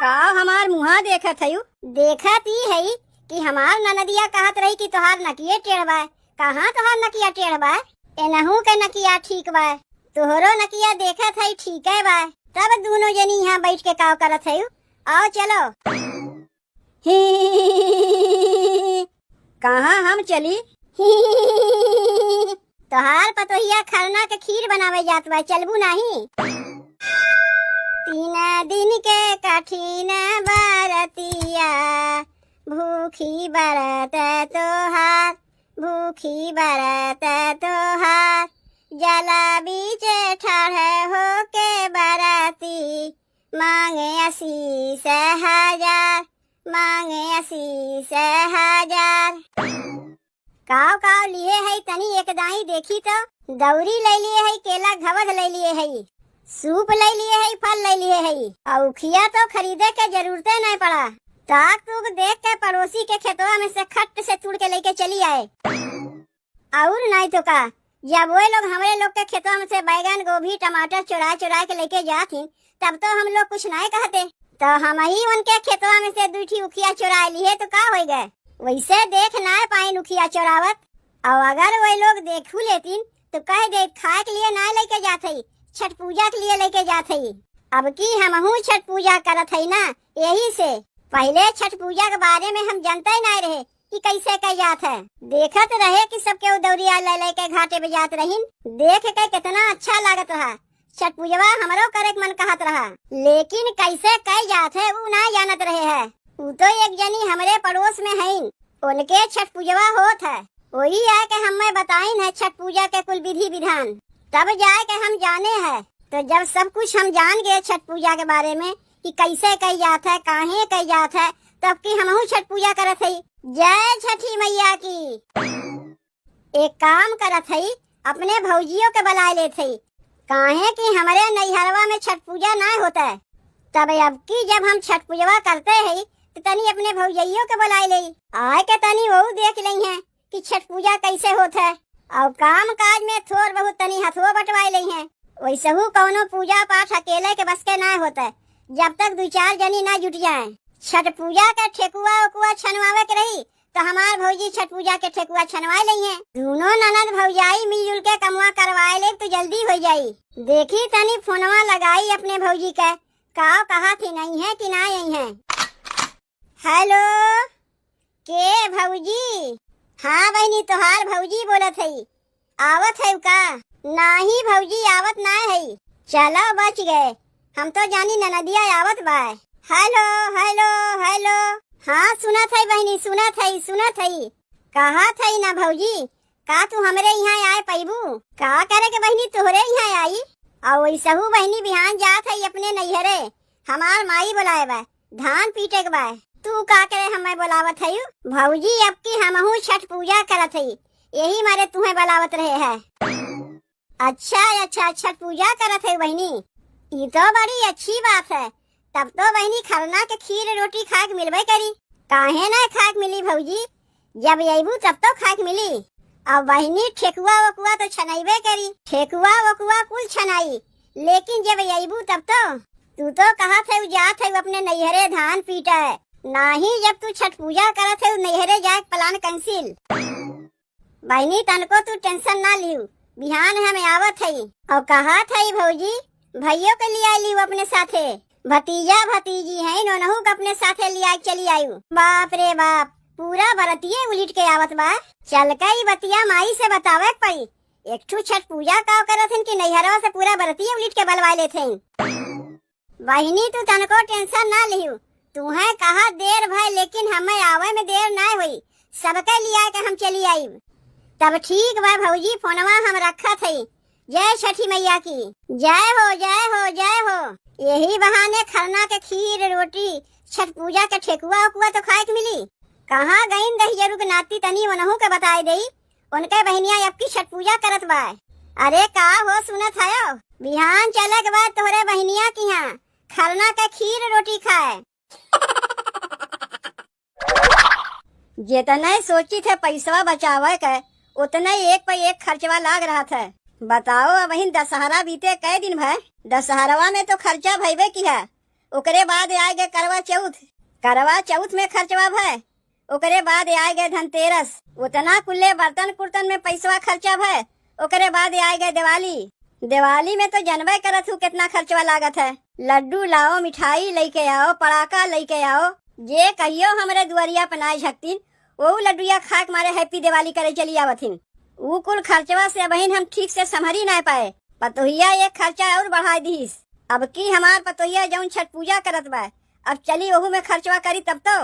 का हमार मुहा देखत हयू? देखत ही है कि हमार ननदिया कहत रही कि तोहार नकिया टेढ़ बा। कहाँ तोहार नकिया टेढ़ बा? एनहू के नकिया ठीक बा, तोहरो नकिया देखत है ठीक है बा। तब दोनों जनी यहाँ बैठ के काव करत हयू। आओ चलो। कहाँ हम चली? तोहार पतोहिया खरना के खीर बनावे जात बा, चलबू नहीं? 3 दिन के कठिन बरतिया, भूखी बरत तोहार, भूखी बरत तोहार। जला बीच ठाढ़ होके बरती, मांगे आशीष हजार, मांगे आशीष हजार। काव काव लिए है तनी एक दाई देखी तो? दौरी ले लिए है, केला घवद ले लिए है, सूप ले लिए है, फल ले लिए है। औखिया तो खरीदे के जरूरते नहीं पड़ा। ताक तूक देख के पड़ोसी के खेतवा में से खट से तोड़ के लेके चली आए। और नहीं तो का, जब वो लोग हमारे लोग के खेतवा में से बैगन गोभी टमाटर चुरा चुरा के लेके जाती, तब तो हम लोग कुछ नहीं कहते। तो हम ही उनके खेतवा में से 2 उखिया चुरा लिए तो का हो गए? वैसे देख ना पाई उखिया चुरावत। और अगर वो लोग देखू लेतीन तो कह दे खाए के लिए ना लेके जाते, छठ पूजा के लिए लेके जाते। अब की हमहू छठ पूजा करत है ना, यही से पहले छठ पूजा के बारे में हम जानते ही नहीं रहे कि कैसे कई जात है। देखत रहे कि सबके दौरिया ले ले के घाटे पे जात रहीन, देख के कितना अच्छा लागत रहा। छठ पूजवा हमरो करे मन कहत रहा, लेकिन कैसे कई जात है वो ना जानत रहे है। वो तो एक जनी हमारे पड़ोस में है, उनके छठ पूजवा होत है, वही आए के हमें बताइन है छठ पूजा के कुल विधि विधान, तब जाए के हम जाने हैं। तो जब सब कुछ हम जान गए छठ पूजा के बारे में कि कैसे कई जात है, काहे कई जात है, तब की हमहू छठ पूजा करत है। जय छठी मैया की। एक काम करत है, अपने भौजियों के बुला लेते, काहे कि हमारे नैहरवा में छठ पूजा ना होता है। तब अब की जब हम छठ पूजवा करते हैं तो तनी अपने भौजियों के बुला ले, आए के तनी वो देख ली है कि छठ पूजा कैसे होता है। और काम काज में थोड़ बहुत तनी हथुआ बटवाई ली है। वैसे हूँ कौनो पूजा पाठ अकेले के बस के ना होता है, जब तक 2-4 जनी ना जुट जाए। छठ पूजा का ठेकुआ उकुआ छनवावे के रही तो हमार भौजी छठ पूजा के ठेकुआ छनवा ली है। दोनों ननद भौजाई मिलजुल के कमुआ करवाए ले तो जल्दी हो जाई। देखी तनी फोनवा लगाई अपने भौजी के, काव कहा थी नहीं है कि ना यही है। हेलो के भौजी? हाँ बहनी तोहार भौजी बोलत है, आवत है का? नहीं भौजी आवत ना है। चलो बच गए, हम तो जानी ननदिया आवत बा। Hello hello hello. हाँ सुनत है बहनी, सुनत है सुनत है। कहा थई ना भौजी, का तू हमरे यहाँ आए पैबू? का करे के बहनी तोहरे यहाँ आई? और वैसे हूँ बहनी बिहान जात है अपने नैहरे, हमार माई बुलाए बा, धान पीटे के बा। तू का करे हमें बुलावत है? भौजी अब की हमहू छठ पूजा करत है, यही मारे तुम्हें बुलावत रहे है। अच्छा अच्छा छठ पूजा करत है बहनी, ये तो बड़ी अच्छी बात है। तब तो बहनी खरना के खीर रोटी खा के मिलबे करी। काहे ना खा के मिली भौजी, जब अबू तब तो खा के मिली। अब बहनी ठेकुआ वकुआ तो छनाइबे करी, ठेकुआ वकुआ कुल छनाई, लेकिन जब अबू तब तो तू तो कहा थे जात है अपने नैहरे धान पीटा है, नहीं जब तू छठ पूजा करत है नैहरे जाए प्लान कैंसिल। बहनी तनको तू टेंशन ना लियो, बिहान हमें आवत है। और कहा था भौजी भैया के लिए लियो अपने साथे, भतीजा भतीजी है नोनहू के अपने साथे लिया चली आयु। बाप रे बाप, पूरा बरतिये उलिट के आवत बा। चल कई बतिया माई से बतावे पई, एक ठू छठ पूजा का करत हन कि नैहरवा से पूरा बरतिये उलिट के बलवा लेथे। बहिनी तू तनको टेंशन ना लियो, तू है कहा देर भाई, लेकिन हमें आवे में देर ना हुई, सबके लिया के हम चली आई। तब ठीक बा भौजी, फोनवा हम रखा थे। जय छठी मैया की। जय हो जय हो जय हो। यही बहाने खरना के खीर रोटी छठ पूजा के ठेकुआ उकुआ तो खाए के मिली। कहाँ गईन दहियरू के नाती तनी उनहू के बताए दई, उनके बहनिया अब की छठ पूजा करत बा। अरे का हो सुनत है, बिहान चले के बाद तोहरे बहनिया की यहाँ खरना के खीर रोटी खाए। जितने सोची थे पैसा बचावे के, उतने एक पे एक खर्चवा लाग रहा था। बताओ अब वही दशहरा बीते कई दिन भर, दशहरवा में तो खर्चा भइबे की है, ओकरे बाद आए गए करवा चौथ। करवा चौथ में खर्चवा भय। ओकरे बाद आए गए धनतेरस। उतना कुल्ले बर्तन कुर्तन में पैसवा खर्चा भय। ओकरे बाद आए गए दिवाली। दिवाली में तो जनबे करत हूँ कितना खर्चवा लागत है। लड्डू लाओ, मिठाई लेके आओ, पड़ाका लेके आओ। जे कहियो हमरे दुआरिया पनाए झकतीन वो लड्डूया खा के मारे हैप्पी दिवाली करे चली आवथिन। ऊ कुल खर्चवा से बहन हम ठीक से संभरी ना पाए। पतोहिया एक खर्चा और बढ़ा दीस। अब की हमार पतोहिया जौन छठ पूजा करत बा, अब चली ओहू में खर्चवा करी तब तो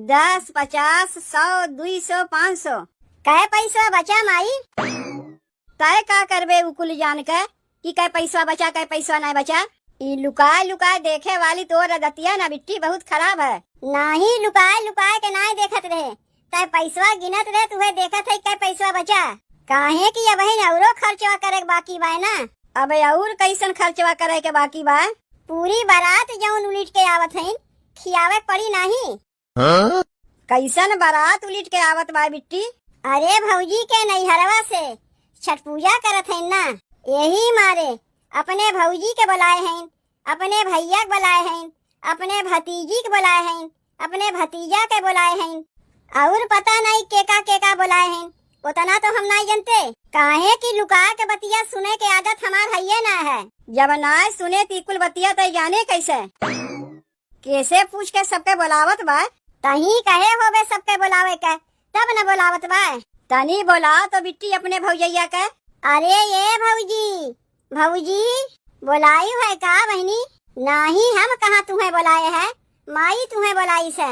10, 50, 100, 200, 500 कै पैसा बचा माई? तय का करबे उकुल जान के कि कै पैसा बचा कै पैसा नहीं बचा। ई लुकाए लुकाए देखे वाली तो रदतिया ना बिट्टी बहुत खराब है। नहीं लुकाए लुकाए के नहीं देखत रहे, तय पैसा गिनत रहे तुहे देखत है कै पैसा बचा। काहे कि अब औरो खर्चवा करे के बाकी बा ना। अब और कैसन खर्चवा करे के बाकी बा? पूरी बारात जौन उलिट के आवत है खियावे पड़ी नहीं। कैसन बारात उलिट के आवत बा बिट्टी? अरे भौजी के नैहरवा से छठ पूजा करत है ना, यही मारे अपने भौजी के बुलाए हैं, अपने भैया के बुलाए हैं, अपने भतीजी के बुलाए हैं, अपने भतीजा के बुलाए हैं, और पता नहीं केका बुलाए हैं। उतना तो हम नहीं जानते। काहे कि लुका के बतिया सुने के आदत हमार है ना है। जब ना सुने तीकुल बतिया तो जाने कैसे पूछ के सबके बुलावत बा। तही कहे होवे सबके बुलावे के तब न बुलावत बा। तनी बोला तो बिट्टी अपने भौजैया के। अरे ये भौजी भौजी बुलाई है का बहनी? नहीं हम कहाँ तुम्हें बुलाए है, माई तुम्हें बुलाई से।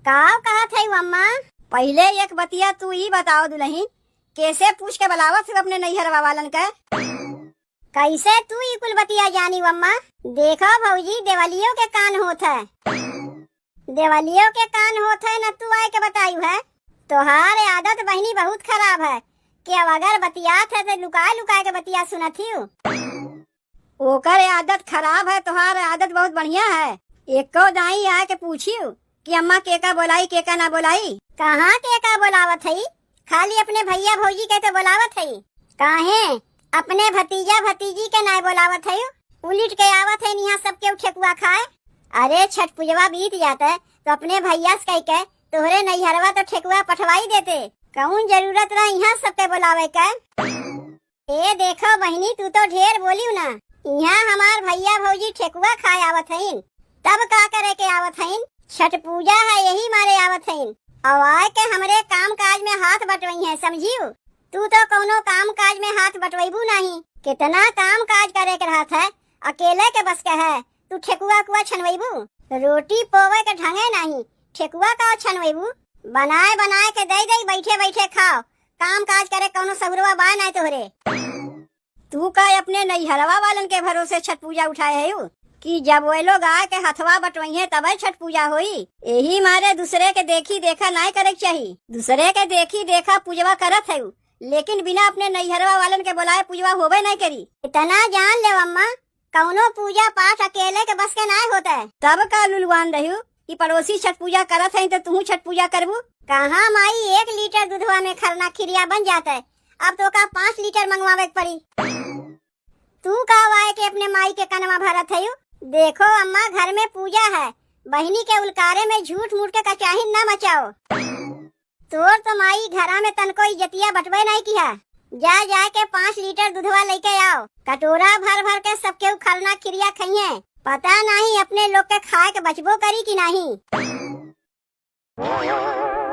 काव कहा थे अम्मा? पहले एक बतिया तू ही बताओ दुल्हन, कैसे पूछ के बुलावत है अपने नैहरवा वालन के? कैसे तू ही कुल बतिया जानी अम्मा? देखो भौजी देवलियों के कान होत है, देवलियों के कान होत है न तू आए के बतायू है। तोहार आदत बहनी बहुत खराब है कि अब अगर बतियात है तो लुकाए लुकाए के बतिया सुनत ही। ओकर आदत खराब है, तोहार आदत बहुत बढ़िया है। एको दाई आए के पूछियो कि अम्मा केका बोलाई केका ना बोलाई। कहाँ केका बोलावत है? खाली अपने भैया भौजी के तो बोलावत है। काहे अपने भतीजा भतीजी के ना बोलावत है? उलिट के आवत है यहाँ सबके ठेकुआ खाए। अरे छठ पूजवा बीत जाता है तो अपने भैया से कह के तोहरे नैहरवा तो ठेकुआ पठवाई देते। कौन जरूरत रहा यहाँ सबके बुलावे का? ए देखो बहनी तू तो ढेर बोलियो ना। यहाँ हमार भैया भौजी ठेकुआ खाए आवत है, तब का करे के आवत है? छठ पूजा है यही मारे आवत है। अब आए के हमरे काम काज में हाथ बटवई है, समझियो? तू तो कोनो काम काज में हाथ बटवेबू नहीं। कितना काम काज करे के रहत है, अकेले के बस के है। तू ठेकुआ कुआ छनवेबू? रोटी पोवे के ढंगे नहीं, ठेकुआ का छनवेबू? बनाए बनाए के दे दे बैठे बैठे खाओ। काम काज करे कोनो सबुरवा बा नहीं तोहरे। तू का अपने नैहरवा वालन के भरोसे छठ पूजा उठाए है कि जब वो लोग आए के हथवा बटवई है तब छठ पूजा होई। यही मारे दूसरे के देखी देखा नहीं करे चाहिए। दूसरे के देखी देखा पूजवा करत है, लेकिन बिना अपने नैहरवा वालन के बुलाए पूजवा होवे नहीं करी। इतना जान ले अम्मा, कौनो पूजा पाठ अकेले के बस के नहीं होता है। तब का लुलवान रही कि पड़ोसी छठ पूजा करत है तो तू छठ पूजा करबू? कहाँ माई 1 लीटर दूधवा में खरना खिरिया बन जाता है, अब तो का 5 लीटर मंगवावे पड़ी। तू का आए के अपने माई के कनवा भरत है? देखो अम्मा घर में पूजा है, बहनी के उलकारे में झूठ मूठ के कचाहिन न मचाओ। तोर तो माई घरा में तनको इज्जतिया बटवे नहीं किया। जा जा के 5 लीटर दूधवा लेके आओ, कटोरा भर भर के सबके खरना खिरिया खाइए। पता नहीं अपने लोग के खाए के बचबो करी कि नहीं।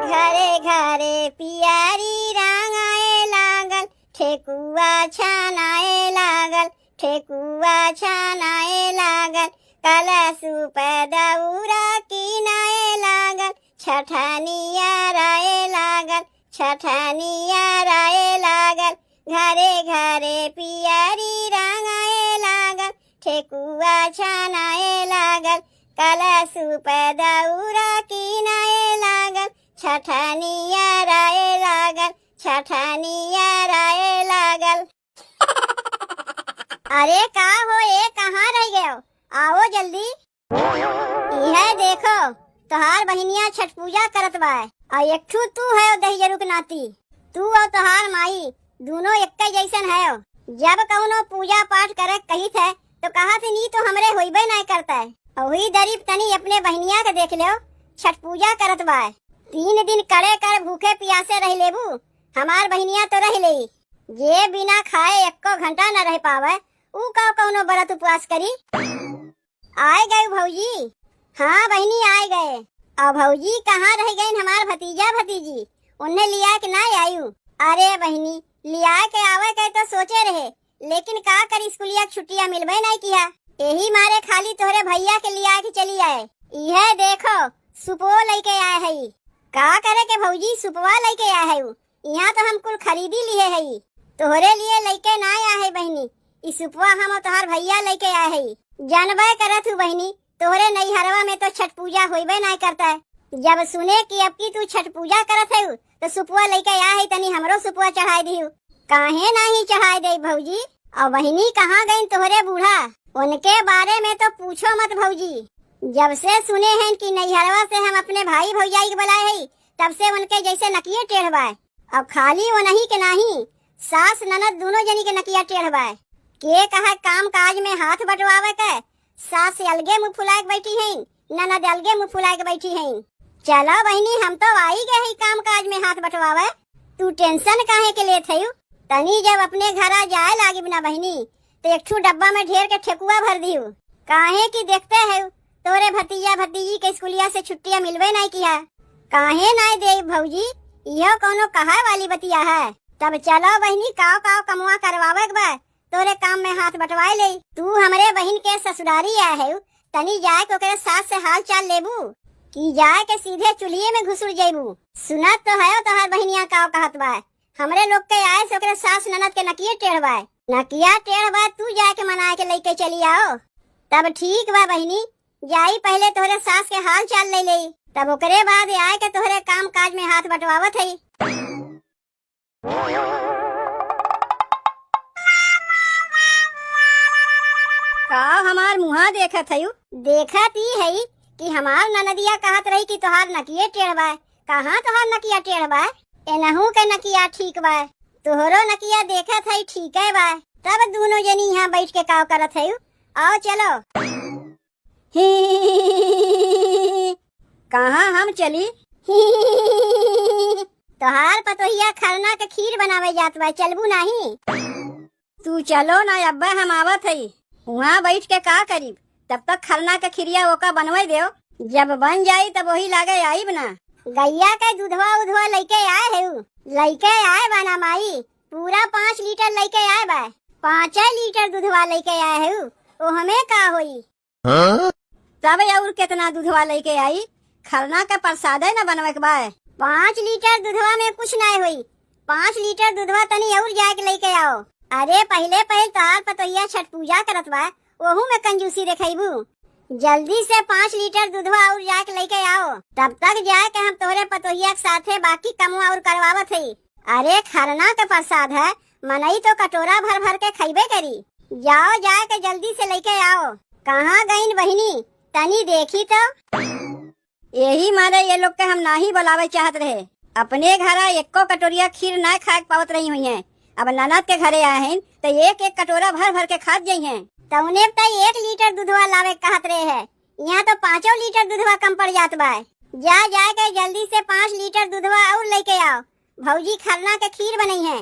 घरे घरे पियारी रंगाए लागल, ठेकुआ छनाए लागल, ठेकुआ छनाए लागल, कलशु पे दउरा किनाए लागल, छठनिया राए लागल, छठनिया राए लागल। घरे घरे पियारी रंगाए लागल, ठेकुआ छनाए लागल, कलशु पे दउरा किनाए लागल, छठनिया राए लागल, छठनिया राए लागल। अरे का हो ये कहाँ रह गए? आओ जल्दी। यह देखो तोहार बहनिया छठ पूजा करत बा, और एक ठू तू है दहिजरू के नाती। तू और तोहार माई दोनों एक जैसन है। जब कौनो पूजा पाठ करे कही थे तो कहा थे नी तो हमरे होइबे नहीं करता है। वही दरीब तनी अपने बहनिया के देख लो, छठ पूजा करत बा। 3 दिन कड़े कर भूखे प्यासे रह लेबू, हमार बहनिया तो रह ले। जे बिना खाए 1 घंटा न रह पावे ऊ का कौनो व्रत उपवास करी। आए गए भौजी? हाँ बहनी आए गए। और भौजी कहाँ रह गई हमार भतीजा भतीजी? उन्हें लिया कि ना आयु? अरे बहनी लिया के आवे के तो सोचे रहे, लेकिन का कर स्कूलिया छुट्टियां मिलबे नहीं किया, यही मारे खाली तोहरे भैया के लिया के चली आए। यह देखो सुपो लेके आए है। का करे के भौजी सुपवा लेके आए है? यहाँ तो हम कुल खरीदी लिए है, तोहरे लिए लेके ना आए है बहनी। इस सुपवा हम तोहार भैया लेके आए है। जानबे करत हूँ बहनी तोहरे नैहरवा में तो छठ पूजा होइबे नहीं करता है। जब सुने कि अब की तू छठ पूजा करत है तो सुपुआ लेके आया है, तनी हमरो सुपुआ चढ़ाई दियो। काहे नहीं चढ़ाई दे भौजी? और बहनी कहाँ गई तोहरे बूढ़ा? उनके बारे में तो पूछो मत भौजी। जब से सुने हैं कि नैहरवा से हम अपने भाई भौजाई के बुलाए है, तब से उनके जैसे नकिए टेढ़ बाय। अब खाली वो नहीं के नहीं, सास ननद दोनों जनी के नकिया टेढ़ बाय। के कहा काम काज में हाथ बटवावे के, सास अलगे मुँह फुला के बैठी है, ननद अलगे मुँह फुला के बैठी है। चलो बहनी हम तो आई गए ही काम काज में हाथ बटवावे, तू टेंशन काहे के लिए थयू? तनी जब अपने घर आ जाए लागी बिना बहनी तो एक डब्बा में ढेर के ठेकुआ भर दियो। काहे की देखते है तोरे भतीजा भतीजी के स्कूलिया से छुट्टियां मिलवे नहीं किया। काहे नहीं दे भौजी? यह कोनो कहा वाली बतिया है। तब चलो बहनी काव काव कमुआ करवावे के बा, तोरे काम में हाथ बटवाए ले। तू हमरे बहन के ससुरारी आए है, तनी जाए के ओकरे सास से हाल चाल लेबू कि जाए के सीधे चुलिये में घुसुर जेबू? सुनत तो है तोहार बहनिया काव कहत बा, हमरे लोग के आए से ओकरे सास ननद के नकिए टेढ़ बा। नकिया टेढ़ बा तू जाके मना के लेके चली आओ। तब ठीक बा बहनी, जाई पहले तोहरे सास के हाल चाल ले ले, तब ओकरे बाद आए के तोहरे काम काज में हाथ बटवावत है। का हमार मुहा देखत है? देखत ही है कि हमार ननदिया कहत रही कि तोहार नकिए टेढ़ बा। कहाँ तोहार नकिया टेढ़ बा? एनहू के नकिया ठीक बा, तोहरो नकिया देखत है ठीक है बा। तब दोनों जनी यहाँ बैठ के काव करत है। आओ चलो। कहाँ हम चली? तोहार पतोहिया खरना के खीर बनावे जात बा, चलबू नहीं? तू चलो ना अब्बा हम आवत है। वहाँ बैठ के का करीब? तब तक खरना के खीरिया ओका बनवाई दो, जब बन जाई तब वही लागे आई बना। गैया के दूधवा उधवा लेके आए है, लेके आए बना माई, पूरा 5 लीटर लेके आए बा। 5 लीटर दूधवा लेके आए है, वो हमें का होई? तब और कितना दूधवा लेके आई? खरना का प्रसाद है न बनवे के बा। 5 लीटर दूधवा में कुछ नहीं हुई, 5 लीटर दूधवा तनी और जाके लेके आओ। अरे पहले तार पतोहिया छठ पूजा करत बा, वहू में कंजूसी दिखाईबू। जल्दी से 5 लीटर दूधवा और जाके लेके आओ, तब तक जाए के हम तोहरे पतोहिया के साथे बाकी कमुआ और करवावत है। अरे खरना के प्रसाद है, मनई तो कटोरा भर भर के खइबे करी। जाओ जाए के जल्दी से लेके आओ। कहाँ गईन बहिनी? तनी देखी तो। यही मारे ये लोग के हम नाही बुलावे चाहत रहे। अपने घर 1 कटोरिया खीर ना खा पावत रही हुई है, अब ननद के घरे आए हैं तो 1 कटोरा भर भर के खात जाई हैं। तो उन्हें 1 लीटर दूधवा लावे कहत रहे है, यहाँ तो 5 लीटर दूधवा कम पड़ जात बा। जा जाए के जल्दी से 5 लीटर दूधवा और लेके आओ, भौजी खरना के खीर बनई है।